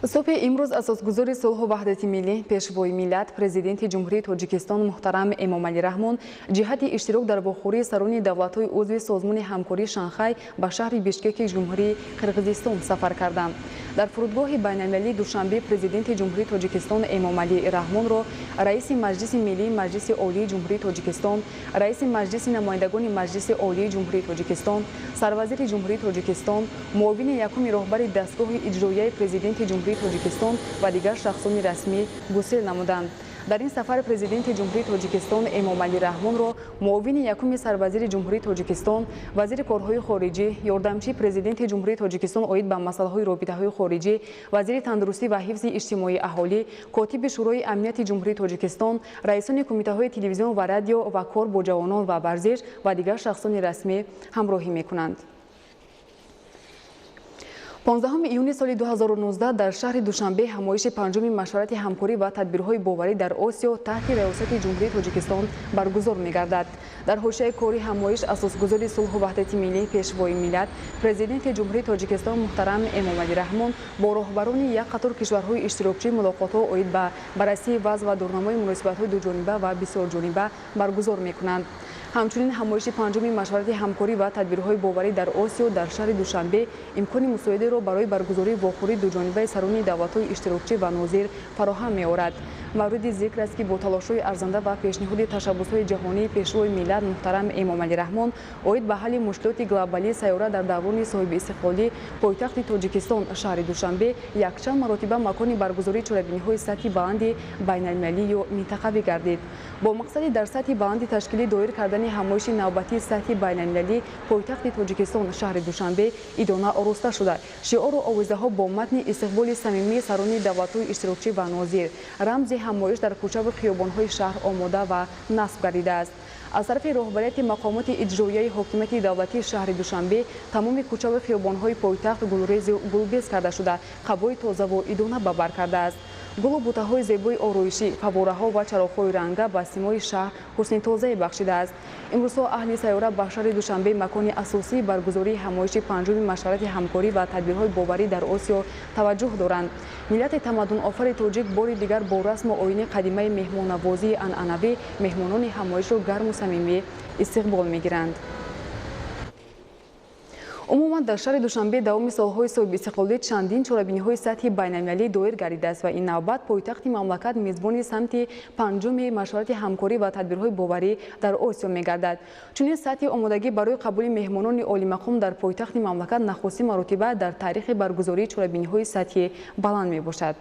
صبح امروز اساسگذار صلح و وحدت ملی پیشوای ملت پرزیدنت جمهوری تاجیکستان محترم امامعلی رحمون جهت اشتراک در واخوری سران دولت‌های عضو سازمان همکاری شانگهای به شهر بیشکک جمهوری قرقیزستان سفر کردند. در فرودگاه بین‌المللی دوشنبه پرزیدنت جمهوری تاجیکستان امامعلی رحمون را رئیس مجلس ملی مجلس عالی جمهوری تاجیکستان، رئیس مجلس نمایندگان مجلس عالی جمهوری تاجیکستان، سروزیر جمهوری تاجیکستان، معاون یکم راهبر دستگاه اجرایی پرزیدنت جمهوری تاجیکستان و دیگر شخصان رسمی گسیل نمودند. در این سفر پرزیدنت جمهوری تاجیکستان امامعلی رحمون را معاون یکم سروزیر جمهوری تاجیکستان، وزیر کارهای خارجی، یاردمچی پرزیدنت جمهوری تاجیکستان اوید به مسائل رابطه‌های خارجی، وزیر تندرستی و حفظ اجتماعی اهالی، کاتب شورای امنیت جمهوری تاجیکستان، رئیسان کمیته‌های تلویزیون و رادیو و کار با جوانان و ورزش و دیگر شخصان رسمی همراهی می‌کنند. 15 ایون سال 2019 در شهر دوشنبه همایش پنجم مشورت همکاری و تدبیرهای باوری در آسیا تحت ریاست جمهوری تاجیکستان برگزار می‌گردد. در حوزه کاری همایش اساسگذار صلح و وحدت ملی پیشوای ملت پرزیدنت جمهوری تاجیکستان محترم امامعلی رحمون با راهبران یک قطار کشورهای اشتراکچی ملاقات‌ها اوید به بررسی وضع و دورنمای مناسبت‌های دوجانبه و بسیار جانبه برگزار می‌کنند. همچنین همایش پنجم مشورت همکاری و تدبیرهای باوری در آسیا در شهر دوشنبه امکان مساعده را برای برگزاری واخوری دوجانبه سران دولت‌های اشتراکچی و ناظر فراهم می‌آورد. مورد ذکر است که با تلاش‌های ارزنده و پیشنهاد تشبس‌های جهانی پیشروی ملت محترم امامعلی رحمون اوید به حل مشکلات گلوبالی سیاره در دوران صاحب استقلالی پایتخت تاجیکستان شهر دوشنبه یکچند مرتبه مکان برگزاری چهاربینی‌های سطحی بلند بین‌المللی و منطقوی گردید. با مقصد در سطح بلند تشکیل دایر کردن همایش نوبتی سطحی بین‌المللی پایتخت تاجیکستان شهر دوشنبه ادامه آراسته شده. شعار و آوازه‌ها با متن استقبال صمیمی سران دولت‌های اشتراکچی و ناظر رمز همایش در کوچه و خیابان‌های شهر آماده و نصب گردیده است. از طرف راهبریت مقامات اجرایی حاکمیت دولتی شهر دوشنبه تمام کوچه و خیابان‌های پایتخت گلریز و گلبیز کرده شده، قبای تازه و ادامه به بر کرده است. گل و بوته‌های زیبای آرایشی، فواره‌ها و چراغ‌های رنگه به سیمای شهر حسن تازه بخشیده است. امروز اهل سیاره به شهر دوشنبه مکان اساسی برگزاری همایش پنجم مشورت همکاری و تدبیرهای باوری در آسیا توجه دارند. ملت تمدن آفر تاجیک بار دیگر با رسم و آیین قدیمی مهمان‌نوازی عنعنوی مهمانان همایش را گرم و صمیمی استقبال می‌گیرند. عموما در شهر دوشنبه دوام سالهای صاحب استقلالی چندین چهاربینی‌های سطحی بین‌المللی دایر گردیده است و این نوبت پایتخت مملکت میزبان سمت پنجم مشورت همکاری و تدبیرهای باوری در آسیا می‌گردد. چنین سطح آمادگی برای قبول مهمانان عالی مقام در پایتخت مملکت نخستین مرتبه در تاریخ برگزاری چهاربینی‌های سطحی بلند میباشد.